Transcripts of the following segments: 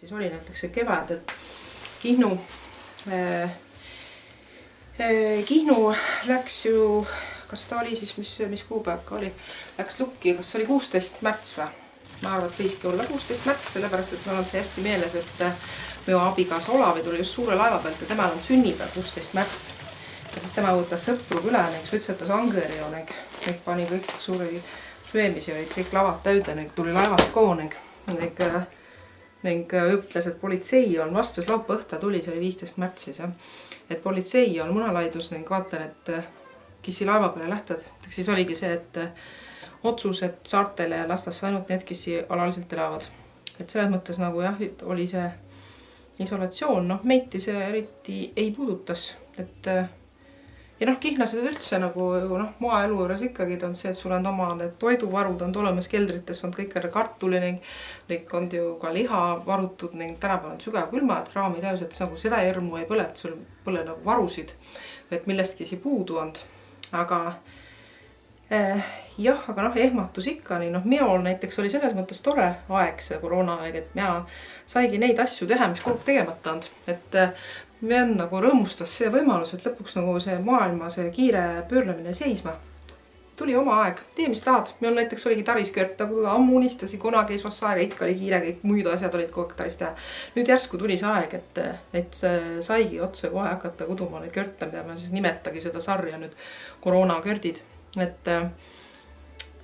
siis oli näiteks see kevad, et Kihnu läks ju, kas ta oli siis, mis kuupäev ka oli, läks lukki, kas oli 16 märts või? Ma arvan, et võiski olla 16 märts, sellepärast, et mul on see hästi meeles, et minu abigaas Olavi tuli just suure laeva pealt ja temal on sünnipäev 16 märts. Ja siis tema võttas sõpru küla, suitsetas angeri ja pani kõik suuri söömisi, olid kõik lavad täüde, tuli laevast koo ning ütles, et politsei on vastus laupäeva õhta tuli, see oli 15 märtsis, et politsei on munalaidus ning vaatan, et kissi laeva peale lähtad. Siis oligi see, et otsus, et saartele lastasse ainult need, kissi alaliselt elavad. Et selles mõttes nagu jah, oli see isolatsioon, meiti see eriti ei puudutas, et ja Kihnlased üldse nagu maaelu juures ikkagi on see, et sul on oma need toiduvarud on olemas keldrites, on kõik kartuli ning on ju ka liha varutud ning tänapäeval on sügav külma, et raami täis, et nagu seda hirmu ei põle, et sul pole nagu varusid, et millestki si puudu on. Aga jah, aga ehmatus ikka nii, meol näiteks oli selles mõttes tore aeg, see koroona aeg, et mina saigi neid asju teha, mis kogu tegemata on, et me on nagu rõõmustas see võimalus, et lõpuks nagu see maailma see kiire pöörlemine seisma. Tuli oma aeg, tee mis tahad. Meil näiteks oligi taris köörta, kui ammu unistasi kunagi eesvast aega, ikka oli kiire, kõik muid asjad olid kogu aeg taris teha. Nüüd järsku tuli see aeg, et saigi otse kohe hakata kuduma neid köörta, mida ma siis nimetagi seda sarja nüüd koroona köördid.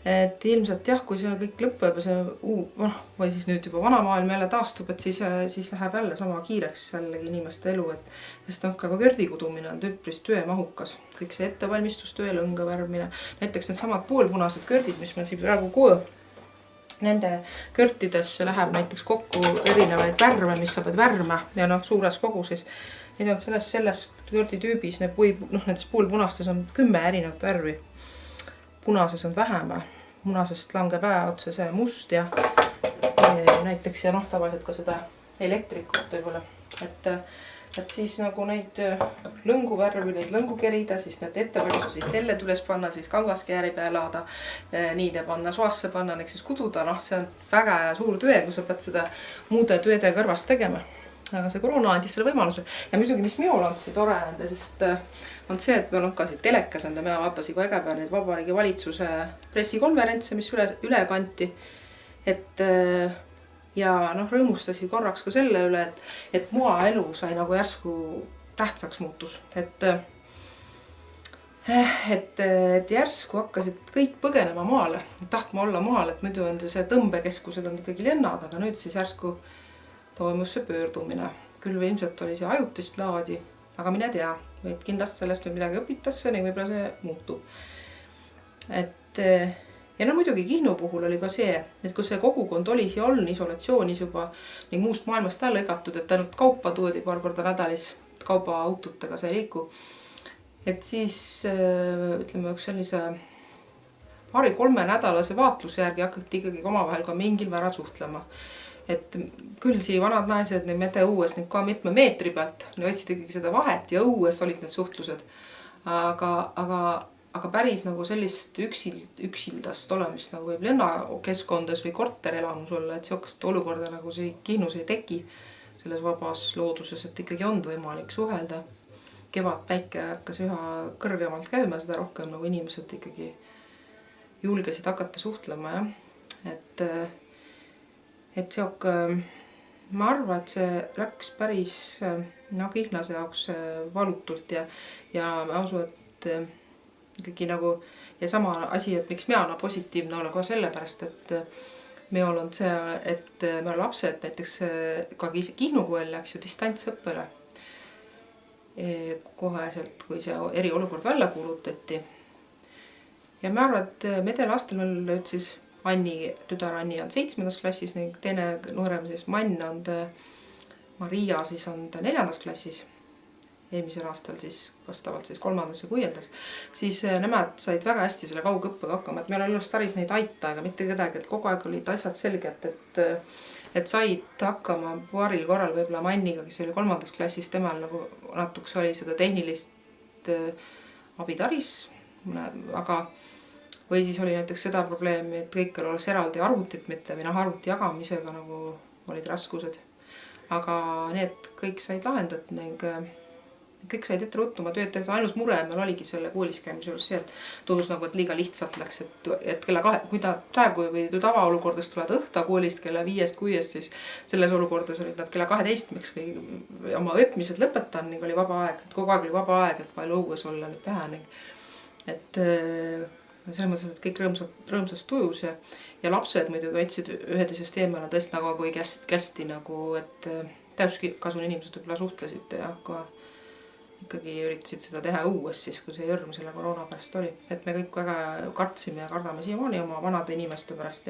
Et ilmselt jah, kui see kõik lõppeb ja see või siis nüüd juba vana maailm jälle taastub, et siis läheb jälle sama kiireks jällegi inimeste elu, sest ka köördi kudumine on üpris töömahukas. Kõik see ettevalmistustöö, lõnga värvmine, näiteks need samad poolpunased köördid, mis meil siin praegu koju, nende köörtidesse läheb näiteks kokku erinevaid värve, mis saavad värme ja suures koguses. Need on selles köördi tüübis, nendes poolpunastes on 10 erinevat värvi. Punases on vähem, punasest langeb otse see must ja näiteks ja tavaliselt ka seda elektrikut võib-olla. Et siis nagu neid lõngu värvi, neid lõngu kerida, siis need ettevalmistu, siis telle tules panna, siis kangaskääri peale laada, niide panna, soasse panna, siis kududa. See on väga suur töö, kui sa pead seda muude tööde kõrvast tegema. Aga see koroona andis selle võimaluse. Ja muidugi, mis minul on see tore anda, sest on see, et meil on ka siit telekas anda, me vaatasin ka ägepäev neid Vabariigi Valitsuse pressikonverentse, mis üle kanti. Ja rõõmustasi korraks ka selle üle, et maaelu sai nagu järsku tähtsaks muutus. Et järsku hakkasid kõik põgenema maale, tahtma olla maal, et muidu on see tõmbekeskused on ikkagi lennad, aga nüüd siis järsku toimus see pöördumine. Küll või ilmselt oli see ajutist laadi, aga mine tea, et kindlasti sellest või midagi õpitasse, ning võib-olla see muutub. Ja muidugi Kihnu puhul oli ka see, et kui see kogukond oli siia olnud isolatsioonis juba ning muust maailmast ära lõigatud, et ainult kaupa toodi paar korda nädalis, kaubaaututega see liiku. Et siis, ütleme, üks sellise 2-3 nädalase vaatluse järgi hakati ikkagi omavahel ka mingil määral suhtlema. Et küll siia vanad naised mede õues ka mitme meetri pealt võtsid ikkagi seda vahet ja õues olid need suhtlused. Aga päris nagu sellist üksildast olemist nagu võib lennakeskkondas või korterelamus olla, et sellist olukorda nagu see Kihnus ei teki selles vabas looduses, et ikkagi on võimalik suhelda. Kevad päike hakkas üha kõrgemalt käima, seda rohkem nagu inimesed ikkagi julgesid hakata suhtlema. Et ma arvan, et see läks päris Kihnlase jaoks valutult ja ma usun, et ikkagi nagu ja sama asi, et miks mina positiivne olen ka sellepärast, et me olen see, et me lapsed näiteks ka Kihnu koel läks ju distantsõppele koheselt, kui see eriolukord välja kuulutati. Ja ma arvan, et mede lastel meil nüüd siis Anni, tütar Anni on 7. klassis ning teine noorem siis Mann on Maria siis on 4. klassis. Eelmisel aastal siis vastavalt siis 3. ja 6. Siis nemad said väga hästi selle kaugõppega hakkama, et meil oli taris neid aita, aga mitte kedagi, et kogu aeg olid asjad selged, et said hakkama paaril korral võib-olla Manniga, kes oli 3. klassis, temal nagu natuks oli seda tehnilist abitaris, aga või siis oli näiteks seda probleemi, et kõikjal oleks eraldi arvutit mitte või arvuti jagamisega nagu olid raskused. aga need kõik said lahendatud ning kõik said ette ruttu oma tööd teha. Ainus mure meil oligi selle koolis käimise juures see, et tundus nagu, et liiga lihtsalt läks, et kella 2, kui ta praegu või tavaolukordades tulevad õhta koolist kella 5-6, siis selles olukordas olid nad kella 12 või oma õppimised lõpetan ning oli vaba aeg, et kogu aeg oli vaba aeg, et palju õues olla, nüüd teha ning et selles mõttes, et kõik rõõmsast tujus ja lapsed muidugi võtsid ühe teisest eemale tõesti nagu kui kästi nagu, et täuskasvanud inimesed võib-olla suhtlesid ja ka ikkagi üritasid seda teha õues siis, kui see jõrm selle koroona pärast oli. Et me kõik väga kartsime ja kardame siiamaani oma vanade inimeste pärast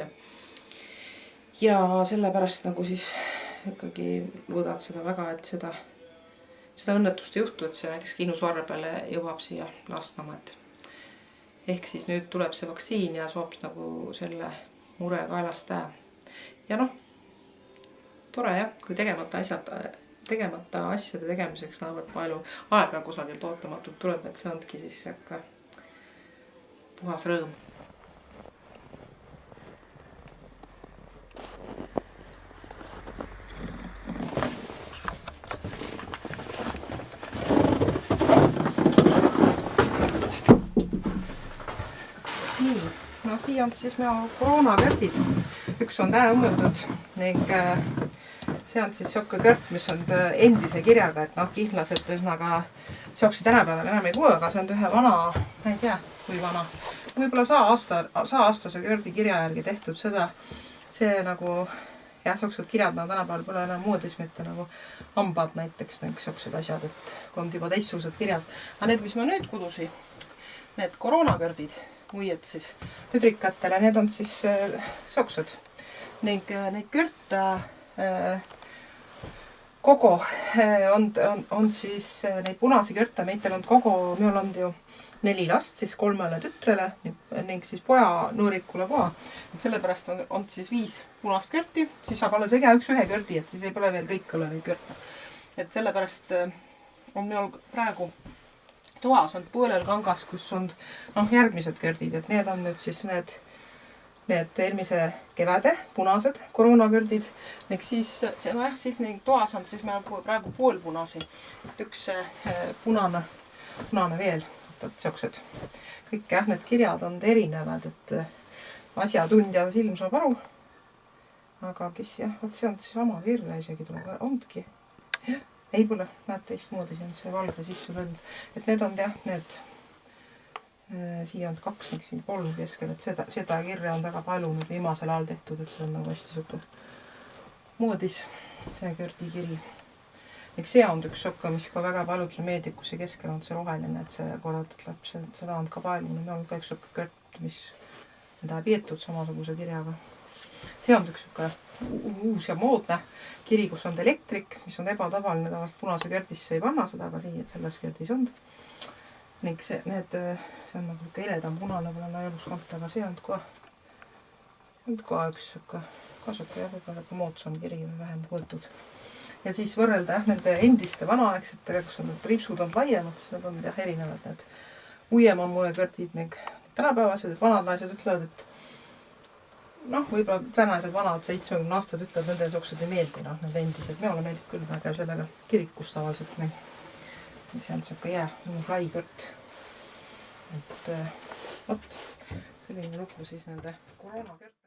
ja selle pärast nagu siis ikkagi võdad seda väga, et seda õnnetust ei juhtu, et see näiteks Kihnusvarre jõuab siia Lasnamäe. Ehk siis nüüd tuleb see vaktsiin ja saab nagu selle mure kaelast ära. Ja noh, tore jah, kui tegemata asjade tegemiseks näevad palju aega kusagilt ootamatult tuleb, et see ondki siis siuke puhas rõõm. Nii, no siia on siis minu koroonakõrdid. Üks on täna õmmeldud ning see on siis siuke kõrt, mis on endise kirjaga, et noh, kihlased üsnaga siuksi tänapäeval enam ei kuule, aga see on ühe vana, ma ei tea, kui vana, võib-olla aastase kõrdi kirja järgi tehtud seda, see nagu, jah, siuksed kirjad nagu tänapäeval pole enam moodis, mitte nagu hambad näiteks, siuksed asjad, et on juba teistsugused kirjad. Aga need, mis ma nüüd kudusin, need koroonakõrdid, muied siis tüdrikatele, need on siis siuksed ning neid kõrte kogu on siis neid punasi kõrte meitel on kogu, meil on ju 4 last, siis 3 tütrele ning siis poja nõurikule ka. Et sellepärast on siis 5 punast kõrti, siis saab alles igaüks ühe kõrdi, et siis ei pole veel kõik olla neid kõrte. Et sellepärast on meil praegu toas on poolel kangas, kus on järgmised kõrdid, et need on nüüd siis need eelmise kevade punased koroonakõrdid ning siis neid toas on siis meil praegu poolpunasi, et üks punane veel, et siuksed kõik jah, need kirjad on erinevad, et asjatundja silm saab aru, aga kes jah, see on siis sama kirja isegi tuleb, ondki ei pole, näed teistmoodi, see on see valge sisse löönud, et need on jah, need siia on 2, siin 3 keskel, et seda kirja on väga palju nüüd viimasel ajal tehtud, et see on nagu hästi siuke moodis, see kõrdi kiri. Ning see on üks siuke, mis ka väga paljudele meeldib, kus see keskel on see roheline, et see korralt ütleb, seda on ka palju. Me on ka üks siuke kõrt, mis on pietud samasuguse kirjaga. See on üks siuke uus ja moodne kiri, kus on elektrik, mis on ebatavaline, tavaliselt punase kõrdisse ei panna seda, aga siia selles kõrdis on. Ning see on nagu heledam punane, pole elus kanta, aga see on ka üks võib-olla moodsam kiri või vähem võetud. Ja siis võrrelda nende endiste vanaaegsetega, kus on need ripsud on laiemad, siis need on jah erinevad need uuema moe kõrdid ning tänapäevased vanad naised ütlevad, et noh, võib-olla tänased vanad 70 aastad ütlevad, nende siuksed ei meeldi, need endised. Meile meeldib küll, ma käib sellega kirikus tavaliselt. See on siuke lai kõrt. Et võt, selline lugu siis nende koroonakõrt.